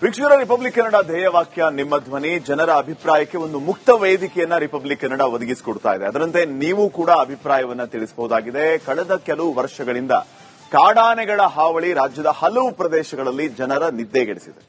ವೀಕ್ಷಕರ, ರಿಪಬ್ಲಿಕ್ ಕನ್ನಡ ಧ್ಯೇಯವಾಕ್ಯ ನಿಮ್ಮ ಧ್ವನಿ, ಜನರ ಅಭಿಪ್ರಾಯಕ್ಕೆ ಒಂದು ಮುಕ್ತ ವೇದಿಕೆಯನ್ನ ರಿಪಬ್ಲಿಕ್ ಕನ್ನಡ ಒದಗಿಸಿಕೊಡ್ತಾ ಇದೆ. ಅದರಂತೆ ನೀವು ಕೂಡ ಅಭಿಪ್ರಾಯವನ್ನ ತಿಳಿಸಬಹುದಾಗಿದೆ. ಕಳೆದ ಕೆಲವು ವರ್ಷಗಳಿಂದ ಕಾಡಾನೆಗಳ ಹಾವಳಿ ರಾಜ್ಯದ ಹಲವು ಪ್ರದೇಶಗಳಲ್ಲಿ ಜನರ ನಿದ್ದೆಗೆಡಿಸಿದೆ.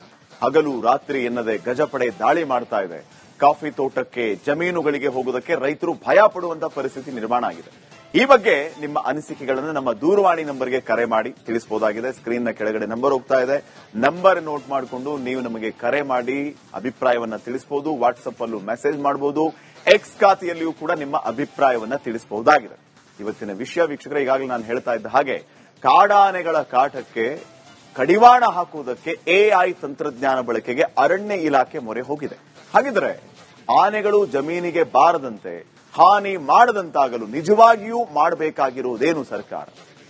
ಹಗಲು ರಾತ್ರಿ ಎನ್ನದೆ ಗಜಪಡೆ ದಾಳಿ ಮಾಡ್ತಾ ಇದೆ. ಕಾಫಿ ತೋಟಕ್ಕೆ, ಜಮೀನುಗಳಿಗೆ ಹೋಗುವುದಕ್ಕೆ ರೈತರು ಭಯ ಪಡುವಂತಹ ಪರಿಸ್ಥಿತಿ ನಿರ್ಮಾಣ ಆಗಿದೆ. ಈ ಬಗ್ಗೆ ನಿಮ್ಮ ಅನಿಸಿಕೆಗಳನ್ನು ನಮ್ಮ ದೂರವಾಣಿ ನಂಬರ್ಗೆ ಕರೆ ಮಾಡಿ ತಿಳಿಸಬಹುದಾಗಿದೆ. ಸ್ಕ್ರೀನ್ನ ಕೆಳಗಡೆ ನಂಬರ್ ಹೋಗ್ತಾ ಇದೆ. ನಂಬರ್ ನೋಟ್ ಮಾಡಿಕೊಂಡು ನೀವು ನಮಗೆ ಕರೆ ಮಾಡಿ ಅಭಿಪ್ರಾಯವನ್ನ ತಿಳಿಸಬಹುದು. ವಾಟ್ಸ್ಆಪ್ ಅಲ್ಲೂ ಮೆಸೇಜ್ ಮಾಡಬಹುದು. ಎಕ್ಸ್ ಖಾತೆಯಲ್ಲಿಯೂ ಕೂಡ ನಿಮ್ಮ ಅಭಿಪ್ರಾಯವನ್ನ ತಿಳಿಸಬಹುದಾಗಿದೆ. ಇವತ್ತಿನ ವಿಷಯ ವೀಕ್ಷಕರೇ, ಈಗಾಗಲೇ ನಾನು ಹೇಳ್ತಾ ಇದ್ದ ಹಾಗೆ ಕಾಡಾನೆಗಳ ಕಾಟಕ್ಕೆ ಕಡಿವಾಣ ಹಾಕುವುದಕ್ಕೆ ಎಐ ತಂತ್ರಜ್ಞಾನ ಬಳಕೆಗೆ ಅರಣ್ಯ ಇಲಾಖೆ ಮೊರೆ ಹೋಗಿದೆ. ಹಾಗಿದ್ರೆ ಆನೆಗಳು ಜಮೀನಿಗೆ ಬಾರದಂತೆ, ಹಾನಿ ಮಾಡದಂತಾಗಲು ನಿಜವಾಗಿಯೂ ಮಾಡಬೇಕಾಗಿರುವುದೇನು ಸರ್ಕಾರ?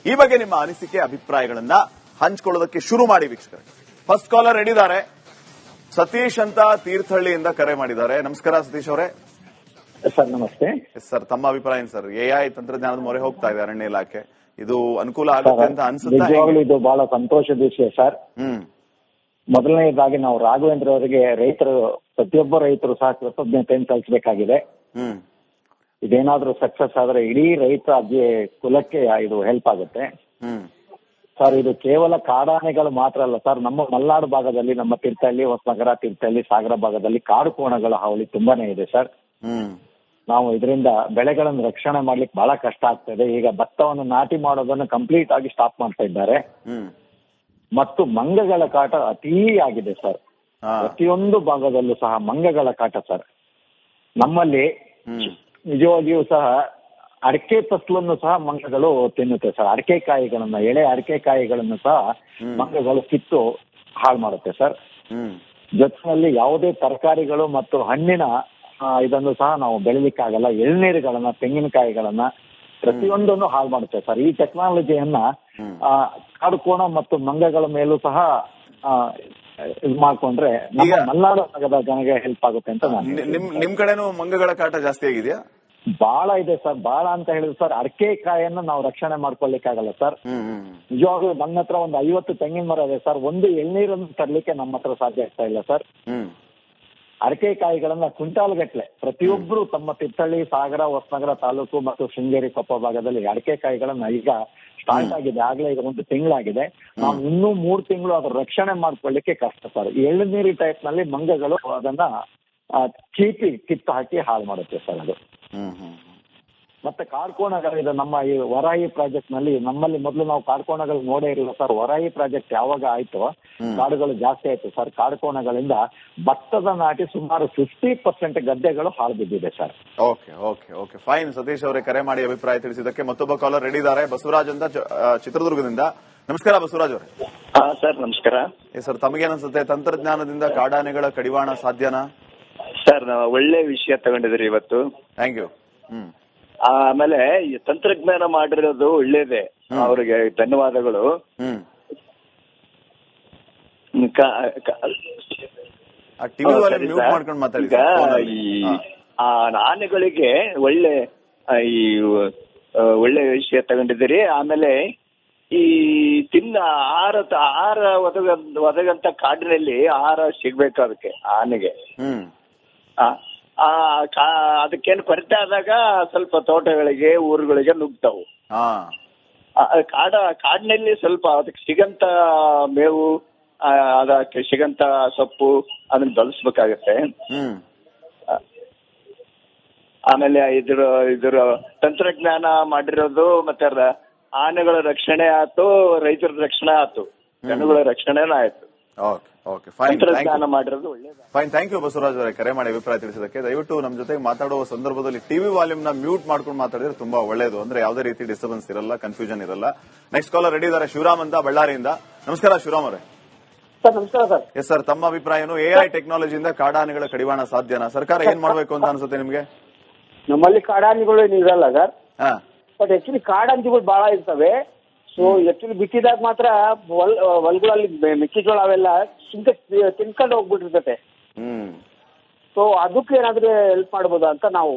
ಈ ಬಗ್ಗೆ ನಿಮ್ಮ ಅನಿಸಿಕೆ, ಅಭಿಪ್ರಾಯಗಳನ್ನ ಹಂಚಿಕೊಳ್ಳೋದಕ್ಕೆ ಶುರು ಮಾಡಿ ವೀಕ್ಷಕರೇ. First collar ರೆಡಿದ್ದಾರೆ. ಸತೀಶ್ ಅಂತ ತೀರ್ಥಹಳ್ಳಿಯಿಂದ ಕರೆ ಮಾಡಿದ್ದಾರೆ. ನಮಸ್ಕಾರ ಸತೀಶ್ ಅವರೇ. ಸರ್ ನಮಸ್ತೆ. ಸರ್, ತಮ್ಮ ಅಭಿಪ್ರಾಯ ಏನು ಸರ್? ಎಐ ತಂತ್ರಜ್ಞಾನದ ಮೊರೆ ಹೋಗ್ತಾ ಇದೆ ಅರಣ್ಯ ಇಲಾಖೆ. ಇದು ಅನುಕೂಲ ಆಗುತ್ತೆ ಅಂತ ಅನ್ಸುತ್ತಾ? ನಿಜವಾಗ್ಲೂ ಇದು ಬಹಳ ಸಂತೋಷದ ವಿಷಯ ಸರ್. ಮೊದಲನೇದಾಗಿ ನಾವು ರಾಘವೇಂದ್ರ ಅವರಿಗೆ ಪ್ರತಿಯೊಬ್ಬ ರೈತರು ಸಹ ಕೃತಜ್ಞತೆಯನ್ನು ಸಲ್ಲಿಸಬೇಕಾಗಿದೆ. ಇದೇನಾದ್ರೂ ಸಕ್ಸಸ್ ಆದ್ರೆ ಇಡೀ ರೈತ ಕುಲಕ್ಕೆ ಇದು ಹೆಲ್ಪ್ ಆಗುತ್ತೆ ಸರ್. ಇದು ಕೇವಲ ಕಾಡಾನೆಗಳು ಮಾತ್ರ ಅಲ್ಲ ಸರ್. ನಮ್ಮ ಮಲೆನಾಡು ಭಾಗದಲ್ಲಿ, ನಮ್ಮ ತೀರ್ಥಹಳ್ಳಿ, ಹೊಸನಗರ, ತೀರ್ಥಹಳ್ಳಿ, ಸಾಗರ ಭಾಗದಲ್ಲಿ ಕಾಡು ಕೋಣಗಳ ಹಾವಳಿ ತುಂಬಾನೇ ಇದೆ ಸರ್. ನಾವು ಇದರಿಂದ ಬೆಳೆಗಳನ್ನು ರಕ್ಷಣೆ ಮಾಡ್ಲಿಕ್ಕೆ ಬಹಳ ಕಷ್ಟ ಆಗ್ತದೆ. ಈಗ ಭತ್ತವನ್ನು ನಾಟಿ ಮಾಡೋದನ್ನು ಕಂಪ್ಲೀಟ್ ಆಗಿ ಸ್ಟಾಪ್ ಮಾಡ್ತಾ ಇದ್ದಾರೆ. ಮತ್ತು ಮಂಗಗಳ ಕಾಟ ಅತೀ ಆಗಿದೆ ಸರ್. ಪ್ರತಿಯೊಂದು ಭಾಗದಲ್ಲೂ ಸಹ ಮಂಗಗಳ ಕಾಟ ಸರ್. ನಮ್ಮಲ್ಲಿ ನಿಜವಾಗಿಯೂ ಸಹ ಅಡಿಕೆ ಫಸಲನ್ನು ಸಹ ಮಂಗಗಳು ತಿನ್ನುತ್ತೆ ಸರ್. ಅಡಿಕೆ ಕಾಯಿಗಳನ್ನ, ಎಳೆ ಅಡಿಕೆ ಕಾಯಿಗಳನ್ನು ಸಹ ಮಂಗಗಳು ಕಿತ್ತು ಹಾಳು ಮಾಡುತ್ತೆ ಸರ್. ಜೊತೆಯಲ್ಲಿ ಯಾವುದೇ ತರಕಾರಿಗಳು ಮತ್ತು ಹಣ್ಣಿನ ಇದನ್ನು ಸಹ ನಾವು ಬೆಳಿಲಿಕ್ಕಾಗಲ್ಲ. ಎಳ್ನೀರುಗಳನ್ನ, ತೆಂಗಿನಕಾಯಿಗಳನ್ನ, ಪ್ರತಿಯೊಂದನ್ನು ಹಾಳು ಮಾಡುತ್ತೆ ಸರ್. ಈ ಟೆಕ್ನಾಲಜಿಯನ್ನ ಕಾಡುಕೋಣ ಮತ್ತು ಮಂಗಗಳ ಮೇಲೂ ಸಹ ಇದು ಮಾಡ್ಕೊಂಡ್ರೆ ನಮ್ಮ ಮಲೆನಾಡು ಭಾಗದ ಜನಗೆ ಹೆಲ್ಪ್ ಆಗುತ್ತೆ ಅಂತ ನಿಮ್ ಕಡೆನೂ ಮಂಗಗಳ ಕಾಟ ಜಾಸ್ತಿ ಆಗಿದೆಯಾ? ಬಹಳ ಇದೆ ಸರ್. ಬಹಳ ಅಂತ ಹೇಳಿದ್ರೆ ಸರ್, ಅಡಿಕೆ ಕಾಯನ್ನು ನಾವು ರಕ್ಷಣೆ ಮಾಡ್ಕೊಳ್ಲಿಕ್ಕಾಗಲ್ಲ ಸರ್. ನಿಜವಾಗ್ಲೂ ನನ್ನ ಹತ್ರ ಒಂದು 50 ತೆಂಗಿನ ಮರ ಇದೆ ಸರ್. ಒಂದು ಎಳ್ನೀರನ್ನು ತರ್ಲಿಕ್ಕೆ ನಮ್ಮ ಹತ್ರ ಸಾಧ್ಯ ಆಗ್ತಾ ಇಲ್ಲ ಸರ್. ಅಡಿಕೆ ಕಾಯಿಗಳನ್ನ ಕ್ವಿಂಟಾಲ್ ಗಟ್ಲೆ ಪ್ರತಿಯೊಬ್ರು ತಮ್ಮ ತೀರ್ಥಹಳ್ಳಿ, ಸಾಗರ, ಹೊಸನಗರ ತಾಲೂಕು ಮತ್ತು ಶೃಂಗೇರಿ, ಕೊಪ್ಪ ಭಾಗದಲ್ಲಿ ಅಡಿಕೆ ಕಾಯಿಗಳನ್ನ ಈಗ ಸ್ಟಾರ್ಟ್ ಆಗಿದೆ. ಆಗ್ಲೇ ಈಗ 1 ತಿಂಗಳಾಗಿದೆ. ನಾವು ಇನ್ನೂ 3 ತಿಂಗಳು ಅದ್ರ ರಕ್ಷಣೆ ಮಾಡ್ಕೊಳ್ಳಿಕ್ಕೆ ಕಷ್ಟ ಸರ್. ಎಳ್ನೀರಿ ಟೈಪ್ ನಲ್ಲಿ ಮಂಗಗಳು ಅದನ್ನ ಚೀಪಿ ಕಿತ್ತು ಹಾಕಿ ಹಾಳು ಮಾಡುತ್ತೆ ಸರ್ ಅದು. ಮತ್ತೆ ಕಾರ್ಕೋಣಗಳು, ಇದು ನಮ್ಮ ಈ ವರಾಯಿ ಪ್ರಾಜೆಕ್ಟ್ ನಲ್ಲಿ ನಮ್ಮಲ್ಲಿ ಮೊದಲು ನಾವು ಕಾರ್ಕೋಣಗಳು ನೋಡೇ ಇರಲಿಲ್ಲ ಸರ್. ವರಾಯಿ ಪ್ರಾಜೆಕ್ಟ್ ಯಾವಾಗ ಆಯ್ತು, ಕಾಡುಗಳು ಜಾಸ್ತಿ ಆಯ್ತು ಸರ್. ಕಾರ್ಕೋಣಗಳಿಂದ ಭತ್ತದ ನಾಟಿ ಸುಮಾರು 50% ಗದ್ದೆಗಳು ಹಾಳು ಬಿದ್ದಿದೆ sir. Okay okay okay fine. Satish ಅವರೇ, ಕರೆ ಮಾಡಿ ಅಭಿಪ್ರಾಯ ತಿಳಿಸಿದ್ದಕ್ಕೆ. ಮತ್ತೊಬ್ಬ ಕಾಲರ್ ರೆಡಿ ಇದ್ದಾರೆ, ಬಸವರಾಜ್ ಅಂತ ಚಿತ್ರದುರ್ಗದಿಂದ. ನಮಸ್ಕಾರ ಬಸವರಾಜ್ ಅವರೇ. ಸರ್ ನಮಸ್ಕಾರ. ಸರ್, ತಮಗೇನನ್ಸುತ್ತೆ, ತಂತ್ರಜ್ಞಾನದಿಂದ ಕಾಡಾನೆಗಳ ಕಡಿವಾಣ ಸಾಧ್ಯನಾ? ಸರ್, ಒಳ್ಳೆ ವಿಷಯ ತಗೊಂಡಿದ್ರಿ ಇವತ್ತು. Thank you. ಆಮೇಲೆ ತಂತ್ರಜ್ಞಾನ ಮಾಡಿರೋದು ಒಳ್ಳೇದೇ, ಅವರಿಗೆ ಧನ್ಯವಾದಗಳು. ಈಗ ಈ ಆನೆಗಳಿಗೆ ಒಳ್ಳೆ ವಿಷಯ ತಗೊಂಡಿದ್ದೀರಿ. ಆಮೇಲೆ ಈ ಆಹಾರ ಒದಗಂತ ಕಾಡಿನಲ್ಲಿ ಆಹಾರ ಸಿಗ್ಬೇಕು ಅದಕ್ಕೆ, ಆನೆಗೆ. ಅದಕ್ಕೇನು ಕೊರತೆ ಆದಾಗ ಸ್ವಲ್ಪ ತೋಟಗಳಿಗೆ, ಊರುಗಳಿಗೆ ನುಗ್ತಾವು. ಕಾಡಿನಲ್ಲಿ ಸ್ವಲ್ಪ ಅದಕ್ಕೆ ಸಿಗಂತ ಮೇವು, ಅದಕ್ಕೆ ಸಿಗಂತ ಸೊಪ್ಪು ಅದನ್ನ ಬಳಸ್ಬೇಕಾಗತ್ತೆ. ಆಮೇಲೆ ಇದ್ರ ತಂತ್ರಜ್ಞಾನ ಮಾಡಿರೋದು ಮತ್ತೆ ಆನೆಗಳ ರಕ್ಷಣೆ ಆಯ್ತು, ರೈತರ ರಕ್ಷಣೆ ಆಯ್ತು, ಜನಗಳ ರಕ್ಷಣೆನೂ ಆಯ್ತು. ತಂತ್ರಜ್ಞಾನ ಮಾಡಿರೋದು ಒಳ್ಳೇದು. ಫೈನ್, ಥ್ಯಾಂಕ್ ಯು ಬಸವರಾಜ್ ಅವರೇ, ಕರೆ ಮಾಡಿ ಅಭಿಪ್ರಾಯ ತಿಳಿಸಿದಕ್ಕೆ. ದಯವಿಟ್ಟು ನಮ್ಮ ಜೊತೆಗೆ ಮಾತಾಡುವ ಸಂದರ್ಭದಲ್ಲಿ ಟಿವಿ ವಾಲ್ಯೂಮ್ ನ ಮ್ಯೂಟ್ ಮಾಡ್ಕೊಂಡು ಮಾತಾಡಿದ್ರೆ ತುಂಬಾ ಒಳ್ಳೇದು. ಅಂದ್ರೆ ಯಾವುದೇ ರೀತಿ ಡಿಸ್ಟರ್ಬೆನ್ಸ್ ಇರಲ್ಲ, ಕನ್ಫ್ಯೂಷನ್ ಇರಲ್ಲ. ನೆಕ್ಸ್ಟ್ ಕಾಲರ್ ರೆಡಿ ಇದ್ದಾರೆ, ಶಿವರಾಮ್ ಅಂತ ಬಳ್ಳಾರಿಯಿಂದ. ನಮಸ್ಕಾರ ಶಿವರಾಮ್ ಅವರೇ. ಸರ್ ನಮಸ್ಕಾರ ಸರ್. ಎಸ್ ಸರ್, ತಮ್ಮ ಅಭಿಪ್ರಾಯ ಏನು? ಎಐ ಟೆಕ್ನಾಲಜಿಯಿಂದ ಕಾಡಾನೆಗಳ ಕಡಿವಾಣ ಸಾಧ್ಯನಾ? ಸರ್ಕಾರ ಏನ್ ಮಾಡ್ಬೇಕು ಅಂತ ಅನ್ಸುತ್ತೆ ನಿಮ್ಗೆ? ನಮ್ಮಲ್ಲಿ ಕಾಡಾನೆಗಳು ಇರಲ್ಲ ಸರ್. ಬಟ್ ಆಕ್ಚುಲಿ ಕಾಡಂಜಿಗಳು ಬಹಳ ಇರ್ತವೆ. ಸೊ ಆಕ್ಚುಲಿ ಬಿಟ್ಟಿದಾಗ ಮಾತ್ರ ಹೊಲಗಳಲ್ಲಿ ಮೆಕ್ಕೆಜೋಳ ಅವೆಲ್ಲ ತಿನ್ಕೊಂಡು ಹೋಗ್ಬಿಟ್ಟಿರ್ತತೆ. ಸೊ ಅದಕ್ಕೆ ಏನಾದ್ರೂ ಹೆಲ್ಪ್ ಮಾಡ್ಬೋದಾ ಅಂತ ನಾವು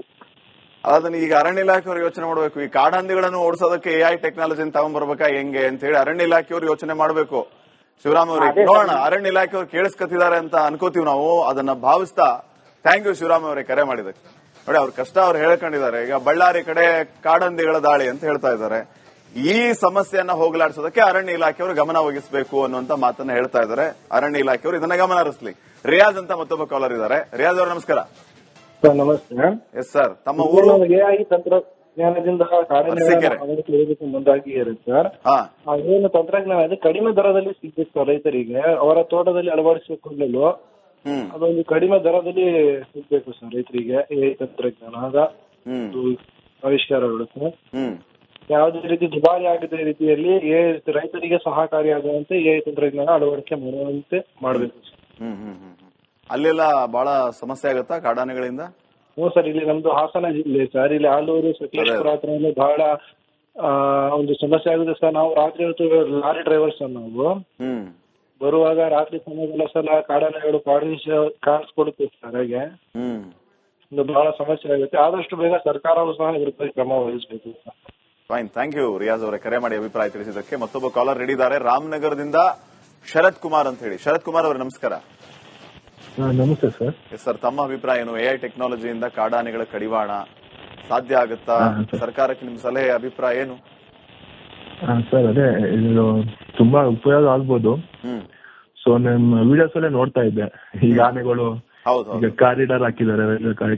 ಅದನ್ನ ಈಗ ಅರಣ್ಯ ಇಲಾಖೆಯವರು ಯೋಚನೆ ಮಾಡಬೇಕು. ಈ ಕಾಡಹಂದಿಗಳನ್ನು ಓಡಿಸೋದಕ್ಕೆ ಎಐ ಟೆಕ್ನಾಲಜಿ ತಗೊಂಡ್ಬರ್ಬೇಕಾ ಹೆಂಗೆ ಅಂತ ಹೇಳಿ ಅರಣ್ಯ ಇಲಾಖೆಯವರು ಯೋಚನೆ ಮಾಡಬೇಕು. ಶಿವರಾಮ್ ಅವರೇ, ನೋಡೋಣ ಅರಣ್ಯ ಇಲಾಖೆಯವರು ಕೇಳಿಸ್ಕೊತಿದ್ದಾರೆ ಅಂತ ಅನ್ಕೋತೀವಿ ನಾವು, ಅದನ್ನ ಭಾವಿಸ್ತಾ ಥ್ಯಾಂಕ್ ಯು ಶಿವರಾಮ್ ಅವರೇ ಕರೆ ಮಾಡಿದಕ್ಕೆ. ನೋಡಿ ಅವ್ರ ಕಷ್ಟ ಅವ್ರು ಹೇಳ್ಕೊಂಡಿದ್ದಾರೆ. ಈಗ ಬಳ್ಳಾರಿ ಕಡೆ ಕಾಡಂದಿಗಳ ದಾಳಿ ಅಂತ ಹೇಳ್ತಾ ಇದ್ದಾರೆ. ಈ ಸಮಸ್ಯೆಯನ್ನ ಹೋಗಲಾಡಿಸೋದಕ್ಕೆ ಅರಣ್ಯ ಇಲಾಖೆಯವರು ಗಮನ ವಹಿಸಬೇಕು ಅನ್ನುವಂತ ಮಾತನ್ನ ಹೇಳ್ತಾ ಇದ್ದಾರೆ. ಅರಣ್ಯ ಇಲಾಖೆಯವರು ಇದನ್ನ ಗಮನ ಹರಿಸಲಿ. ರಿಯಾಜ್ ಅಂತ ಮತ್ತೊಬ್ಬ ಕಾಲರ್ ಇದ್ದಾರೆ. ರಿಯಾಜ್ ಅವರು ನಮಸ್ಕಾರ. ಸರ್ ನಮಸ್ತೆ. ಎಸ್ ಸರ್, ತಮ್ಮ ಊರು? ಎಐ ತಂತ್ರಜ್ಞಾನದಿಂದ ಕಾಡಾನೆಗಳನ್ನು ಮುಂದಾಗಿ ಇರುತ್ತೆ ಸರ್. ಏನು ತಂತ್ರಜ್ಞಾನ ಅದು ಕಡಿಮೆ ದರದಲ್ಲಿ ಸಿಗ್ಬೇಕು ರೈತರಿಗೆ, ಅವರ ತೋಟದಲ್ಲಿ ಅಳವಡಿಸಿಕೊಳ್ಳಲು ಅದೊಂದು ಕಡಿಮೆ ದರದಲ್ಲಿ ಸಿಗ್ಬೇಕು ಸರ್ ರೈತರಿಗೆ. ಎಐ ತಂತ್ರಜ್ಞಾನದ ಆವಿಷ್ಕಾರಗಳು ಸರ್ ಯಾವುದೇ ರೀತಿ ದುಬಾರಿ ಆಗದ ರೀತಿಯಲ್ಲಿ ರೈತರಿಗೆ ಸಹಕಾರಿಯಾಗುವಂತೆ ಎಐ ತಂತ್ರಜ್ಞಾನ ಅಳವಡಿಕೆ ಮಾಡುವಂತೆ ಮಾಡಬೇಕು ಸರ್. ಅಲ್ಲೆಲ್ಲ ಬಹಳ ಸಮಸ್ಯೆ ಆಗುತ್ತಾ ಕಾಡಾನೆಗಳಿಂದ? ಹ್ಞೂ ಸರ್, ಇಲ್ಲಿ ನಮ್ದು ಹಾಸನ ಜಿಲ್ಲೆ ಸರ್. ಇಲ್ಲಿ ಆಲೂರು ಸಕಲೇಶ್ಪುರ ಹತ್ರ ಬಹಳ ಒಂದು ಸಮಸ್ಯೆ ಆಗಿದೆ ಸರ್. ನಾವು ರಾತ್ರಿ ಹೊತ್ತು ಲಾರಿ ಡ್ರೈವರ್ ಸರ್. ನಾವು ಬರುವಾಗ ರಾತ್ರಿ ಸಮಯದಲ್ಲ ಸಲ ಕಾಡಾನೆಗಳು ಕಾಣಿಸ್ಕೊಡುತ್ತೆ ಸರ್. ಹಾಗೆ ಒಂದು ಬಹಳ ಸಮಸ್ಯೆ ಆಗುತ್ತೆ. ಆದಷ್ಟು ಬೇಗ ಸರ್ಕಾರವು ಸಹ ಇದ್ರ ಬಗ್ಗೆ ಕ್ರಮ ವಹಿಸಬೇಕು sir. Fine, thank you Riyaz ಅವರೇ ಕರೆ ಮಾಡಿ ಅಭಿಪ್ರಾಯ ತಿಳಿಸಿದ್ದಕ್ಕೆ. ಮತ್ತೊಬ್ಬ ಕಾಲರ್ ರೆಡಿ ಇದ್ದಾರೆ, ರಾಮನಗರದಿಂದ ಶರತ್ ಕುಮಾರ್ ಅಂತ ಹೇಳಿ. ಶರತ್ ಕುಮಾರ್ ಅವರೇ ನಮಸ್ಕಾರ. ನಮಸ್ತೆ ಸರ್. ಎಸ್ ಸರ್, ತಮ್ಮ ಅಭಿಪ್ರಾಯ ಏನು? ಎಐ ಟೆಕ್ನಾಲಜಿಯಿಂದ ಕಾಡಾನೆಗಳ ಕಡಿವಾಣ ಸಾಧ್ಯ ಆಗುತ್ತಾ? ಸರ್ಕಾರಕ್ಕೆ ನಿಮ್ಮ ಸಲಹೆ ಅಭಿಪ್ರಾಯ ಏನು? ಸರ್ ಅದೇ ಇದು ತುಂಬಾ ಉಪಯೋಗ ಆಗ್ಬೋದು. ಸೊ ನಿಮ್ಮ ವಿಡಿಯೋಸ್ ಅಲ್ಲೇ ನೋಡ್ತಾ ಇದ್ದೆ. ಈಗ ಆನೆಗಳು ಈಗ ಕಾರಿಡಾರ್ ಹಾಕಿದ್ದಾರೆ,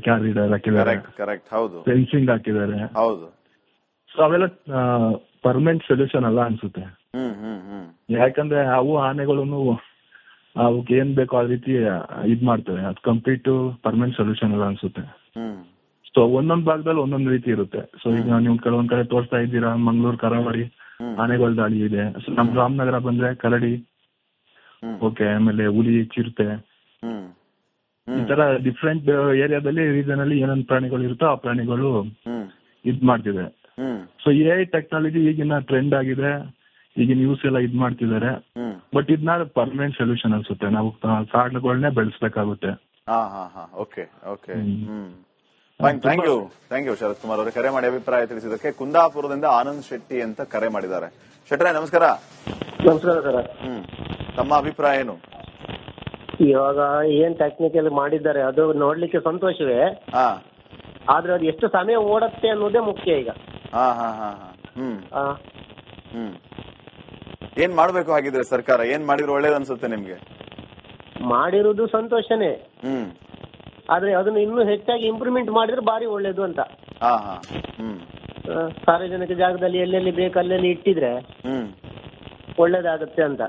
ಕಾರಿಡಾರ್ ಹಾಕಿದ್ದಾರೆ, ಫೆನ್ಸಿಂಗ್ ಹಾಕಿದ್ದಾರೆ. ಹೌದು. ಸೊ ಅವೆಲ್ಲ ಪರ್ಮನೆಂಟ್ ಸೊಲ್ಯೂಷನ್ ಅಲ್ಲ ಅನ್ಸುತ್ತೆ. ಯಾಕಂದ್ರೆ ಅವು ಆನೆಗಳನ್ನು ಅವಕ್ಕೆ ಏನ್ ಬೇಕೋ ಆ ರೀತಿ ಇದ್ ಮಾಡ್ತವೆ. ಅದು ಕಂಪ್ಲೀಟ್ ಪರ್ಮನೆಂಟ್ ಸೊಲ್ಯೂಷನ್ ಅಲ್ಲ ಅನ್ಸುತ್ತೆ. ಸೊ ಒಂದೊಂದ್ ಭಾಗದಲ್ಲಿ ಒಂದೊಂದ್ ರೀತಿ ಇರುತ್ತೆ. ಸೊ ಈಗ ನೀವು ಕೆಲವೊಂದ್ ಕಡೆ ತೋರಿಸ್ತಾ ಇದ್ದೀರಾ, ಮಂಗಳೂರು ಕರಾವಳಿ ಆನೆಗಳ ದಾಳಿ ಇದೆ. ಸೊ ನಮ್ ರಾಮನಗರ ಬಂದ್ರೆ ಕರಡಿ, ಓಕೆ, ಆಮೇಲೆ ಹುಲಿ, ಚಿರತೆ, ಈ ತರ ಡಿಫ್ರೆಂಟ್ ಏರಿಯಾದಲ್ಲಿ ರೀಸನ್ ಅಲ್ಲಿ ಏನೇನ್ ಪ್ರಾಣಿಗಳು ಇರುತ್ತೋ ಆ ಪ್ರಾಣಿಗಳು ಇದ್ ಮಾಡ್ತಿದೆ. ಸೊ ಎಐ ಟೆಕ್ನಾಲಜಿ ಈಗಿನ ಟ್ರೆಂಡ್ ಆಗಿದೆ, ಈಗಿನ ಯೂಸ್ ಎಲ್ಲ ಇದ್ ಮಾಡ್ತಿದ್ದಾರೆ. ಬಟ್ ಇದನ್ನ ಪರ್ಮನೆಂಟ್ ಸೊಲ್ಯೂಷನ್ ಅನ್ಸುತ್ತೆ. ನಾವು ಕಾಡುಗಳನ್ನೇ ಬೆಳೆಸಬೇಕಾಗುತ್ತೆ. ಥ್ಯಾಂಕ್ ಯು ಶರತ್ ಕುಮಾರ್ ಅವರೇ ಕರೆ ಮಾಡಿ ಅಭಿಪ್ರಾಯ ತಿಳಿಸಿದ್ದಕ್ಕೆ. ಕುಂದಾಪುರದಿಂದ ಆನಂದ್ ಶೆಟ್ಟಿ ಅಂತ ಕರೆ ಮಾಡಿದ್ದಾರೆ. ಶೆಟ್ರೆ ನಮಸ್ಕಾರ. ನಮಸ್ಕಾರ ಸರ್. ತಮ್ಮ ಅಭಿಪ್ರಾಯ ಏನು? ಇವಾಗ ಏನ್ ಟೆಕ್ನಿಕಲ್ ಮಾಡಿದ್ದಾರೆ ಅದು ನೋಡ್ಲಿಕ್ಕೆ ಸಂತೋಷವೇ, ಆದ್ರೆ ಅದು ಎಷ್ಟು ಸಮಯ ಓಡತ್ತೆ ಅನ್ನೋದೇ ಮುಖ್ಯ ಈಗ. ಏನ್ ಮಾಡ್ಬೇಕು ಹಾಗಿದ್ರೆ ಸರ್ಕಾರ? ಏನ್ ಮಾಡಿದ್ರೆ ಒಳ್ಳೇದು ಅನ್ಸುತ್ತೆ ನಿಮ್ಗೆ? ಮಾಡಿರುವುದು ಸಂತೋಷನೇ, ಆದ್ರೆ ಅದನ್ನ ಇನ್ನೂ ಹೆಚ್ಚಾಗಿ ಇಂಪ್ರೂವ್ಮೆಂಟ್ ಮಾಡಿದ್ರೆ ಬಾರಿ ಒಳ್ಳೇದು ಅಂತ. ಸಾರ್ವಜನಿಕ ಜಾಗದಲ್ಲಿ ಎಲ್ಲೆಲ್ಲಿ ಬೇಕು ಅಲ್ಲೆಲ್ಲಿ ಇಟ್ಟಿದ್ರೆ ಒಳ್ಳೇದಾಗುತ್ತೆ ಅಂತ.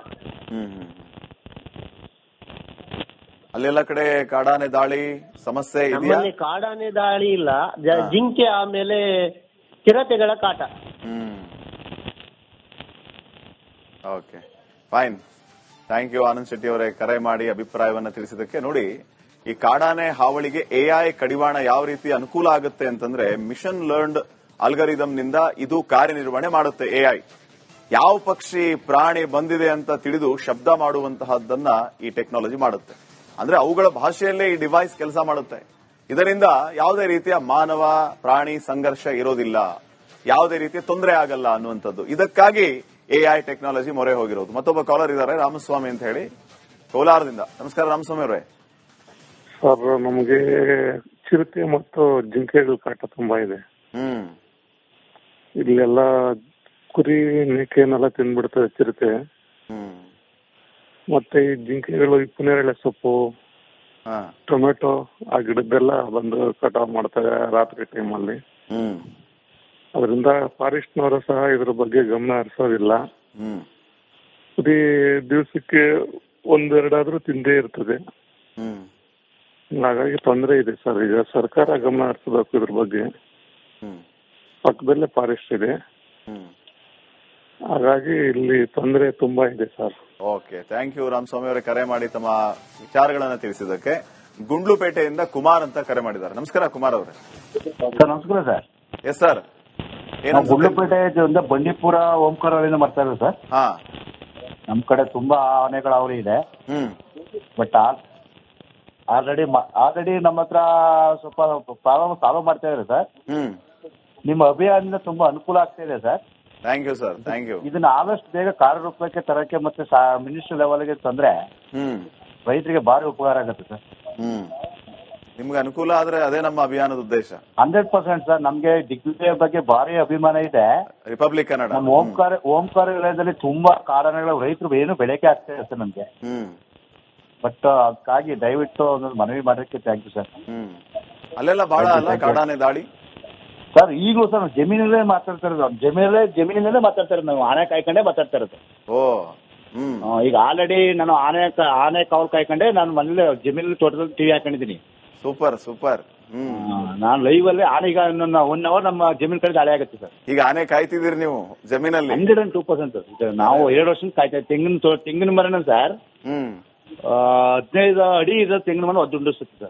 ಅಲ್ಲೆಲ್ಲ ಕಡೆ ಕಾಡಾನೆ ದಾಳಿ ಸಮಸ್ಯೆ ಇದೆಯಾ? ನಮ್ಮಲ್ಲಿ ಕಾಡಾನೆ ದಾಳಿ ಇಲ್ಲ, ಜಿಂಕೆ ಆಮೇಲೆ ಚಿರತೆಗಳ ಕಾಟ. Okay, fine. Thank you Anand Shetty ಅವರೇ ಕರೆ ಮಾಡಿ ಅಭಿಪ್ರಾಯವನ್ನ ತಿಳಿಸಿದಕ್ಕೆ. ನೋಡಿ, ಈ ಕಾಡಾನೆ ಹಾವಳಿಗೆ ಎಐ ಕಡಿವಾಣ ಯಾವ ರೀತಿ ಅನುಕೂಲ ಆಗುತ್ತೆ ಅಂತಂದ್ರೆ, ಮಿಷನ್ ಲರ್ನ್ಡ್ ಅಲ್ಗರಿದಮ್ ನಿಂದ ಇದು ಕಾರ್ಯನಿರ್ವಹಣೆ ಮಾಡುತ್ತೆ. ಎಐ ಯಾವ ಪಕ್ಷಿ ಪ್ರಾಣಿ ಬಂದಿದೆ ಅಂತ ತಿಳಿದು ಶಬ್ದ ಮಾಡುವಂತಹದ್ದನ್ನ ಈ ಟೆಕ್ನಾಲಜಿ ಮಾಡುತ್ತೆ. ಅಂದ್ರೆ ಅವುಗಳ ಭಾಷೆಯಲ್ಲೇ ಈ ಡಿವೈಸ್ ಕೆಲಸ ಮಾಡುತ್ತೆ. ಇದರಿಂದ ಯಾವುದೇ ರೀತಿಯ ಮಾನವ ಪ್ರಾಣಿ ಸಂಘರ್ಷ ಇರೋದಿಲ್ಲ, ಯಾವುದೇ ರೀತಿಯ ತೊಂದರೆ ಆಗಲ್ಲ ಅನ್ನುವಂಥದ್ದು. ಇದಕ್ಕಾಗಿ ಎಐ ಟೆಕ್ನಾಲಜಿ ಮೊರೆ ಹೋಗಿರೋದು. ಮತ್ತೊಬ್ಬ ಕಾಲರ್ ಇದ್ದಾರೆ, ರಾಮಸ್ವಾಮಿ ಅಂತ ಹೇಳಿ, ಕೋಲಾರದಿಂದ. ನಮಸ್ಕಾರ ರಾಮಸ್ವಾಮಿ ಅವರೇ. ಸರ್, ನಮಗೆ ಚಿರತೆ ಮತ್ತು ಜಿಂಕೆಗಳ ಕಾಟ ತುಂಬಾ ಇದೆ. ಇಲ್ಲೆಲ್ಲ ಕುರಿ ಮೇಕೆನೆಲ್ಲ ತಿಂದ್ಬಿಡ್ತದೆ ಚಿರತೆ. ಮತ್ತೆ ಈ ಜಿಂಕೆಗಳು ಈ ಪುನೇರಳೆ ಸೊಪ್ಪು, ಟೊಮೆಟೊ ಆ ಗಿಡದ್ದೆಲ್ಲ ಬಂದು ಕಟಾವ್ ಮಾಡ್ತಾರೆ ರಾತ್ರಿ ಟೈಮಲ್ಲಿ. ಅದರಿಂದ ಫಾರೆಸ್ಟ್ನವರು ಸಹ ಇದ್ರ ಬಗ್ಗೆ ಗಮನ ಹರಿಸೋದಿಲ್ಲ. ಕುರಿ ದಿವಸಕ್ಕೆ ಒಂದೆರಡಾದ್ರೂ ತಿಂದೇ ಇರ್ತದೆ. ಹಾಗಾಗಿ ತೊಂದರೆ ಇದೆ ಸರ್. ಈಗ ಸರ್ಕಾರ ಗಮನ ಹರಿಸಬೇಕು ಇದ್ರ ಬಗ್ಗೆ. ಪಕ್ಕದಲ್ಲೇ ಫಾರೆಸ್ಟ್ ಇದೆ, ಹಾಗಾಗಿ ಇಲ್ಲಿ ತೊಂದರೆ ತುಂಬಾ ಇದೆ sir. Okay, thank you Ramaswamy ಅವರೇ ಕರೆ ಮಾಡಿ ತಮ್ಮ ವಿಚಾರಗಳನ್ನ ತಿಳಿಸಿದ್ದಕ್ಕೆ. ಗುಂಡ್ಲುಪೇಟೆಯಿಂದ ಕುಮಾರ್ ಅಂತ ಕರೆ ಮಾಡಿದ್ದಾರೆ. ನಮಸ್ಕಾರ ಕುಮಾರ್ ಅವರೇ. ನಮಸ್ಕಾರ sir. Yes sir. Gundlupet Bandipur Omkar ಮಾಡ್ತಾ ಇರೋದು ಸರ್. ನಮ್ ಕಡೆ ತುಂಬಾ ಆನೆಗಳ ಅವಳಿ ಇದೆ. ಬಟ್ ಆಲ್ರೆಡಿ ನಮ್ಮ ಹತ್ರ ಸ್ವಲ್ಪ ಪ್ರಾಬ್ಲಮ್ ಸಾಲ್ವ್ ಮಾಡ್ತಾ ಇದ್ದಾರೆ ಸರ್. ನಿಮ್ಮ ಅಭಿಯಾನದಿಂದ ತುಂಬಾ ಅನುಕೂಲ ಆಗ್ತಾ ಇದೆ sir. Thank you sir, thank you. ಇದನ್ನ ಆದಷ್ಟು ಬೇಗ ಕಾರ್ಯರೂಪಕ್ಕೆ ತರಕ್ಕೆ ಮತ್ತೆ ಮಿನಿಸ್ಟ್ರಿ ಲೆವೆಲ್ಗೆ ತಂದ್ರೆ ರೈತರಿಗೆ ಭಾರಿ ಉಪಕಾರ ಆಗುತ್ತೆ ಸರ್. ನಿಮ್ಗೆ ಅನುಕೂಲ ಆದ್ರೆ ಅದೇ ನಮ್ಮ ಅಭಿಯಾನದ ಉದ್ದೇಶ. 100% ಸರ್. ನಮ್ಗೆ ದಿಗ್ವಿಜಯ ಬಗ್ಗೆ ಭಾರಿ ಅಭಿಮಾನ ಇದೆ. ರಿಪಬ್ಲಿಕ್ ಕನ್ನಡ ನಮ್ಮ ಓಂಕಾರ ವಲಯದಲ್ಲಿ ತುಂಬಾ ಕಾಡಾನೆಗಳು ರೈತರು ಏನು ಬೆಳಕೆ ಆಗ್ತಾ ಇದೆ ಸರ್ ನಮ್ಗೆ. ಬಟ್ ಅದಕ್ಕಾಗಿ ದಯವಿಟ್ಟು ಒಂದು ಮನವಿ ಮಾಡೋಕ್ಕೆ ಥ್ಯಾಂಕ್ ಯು ಸರ್. ಅಲ್ಲೆಲ್ಲ ಬಹಳ ಅಲ್ಲ ಕಾಡಾನೆ ದಾಳಿ ಸರ್. ಈಗಲೂ ಸರ್ ಜಮೀನಲ್ಲೇ ಮಾತಾಡ್ತಾ ಇರೋದು, ಜಮೀನಿನಲ್ಲೇ ಮಾತಾಡ್ತಾ ಇರೋದು, ನಾವು ಆನೆ ಕಾಯ್ಕೊಂಡೇ ಮಾತಾಡ್ತಾ ಇರೋದು. ಈಗ ಆಲ್ರೆಡಿ ನಾನು ಆನೆ ಕಾವಲ್ ಕಾಯ್ಕೊಂಡೆ ನಾನು ಮನೇಲಿ ಜಮೀನಲ್ಲಿ ತೋಟದಲ್ಲಿ ಟಿವಿ ಹಾಕೊಂಡಿದ್ದೀನಿ. Super super. ನಾನು ಲೈವ್ ಅಲ್ಲಿ ಆನೆ ಈಗ 1 ಅವರ್ ನಮ್ಮ ಜಮೀನ್ ಕಡೆ ದಾಳಿ ಆಗುತ್ತೆ ಸರ್. ಈಗ ಆನೆ ಕಾಯ್ತಿದ್ದೀರಿ ನೀವು ಜಮೀನಲ್ಲಿ? 102% ನಾವು 2 ವರ್ಷ ಕಾಯ್ತಾ ತೆಂಗಿನ ಮರನ ಸರ್ 15 ಅಡಿ ಇರೋ ತೆಂಗಿನ ಮರ 1 ಸರ್.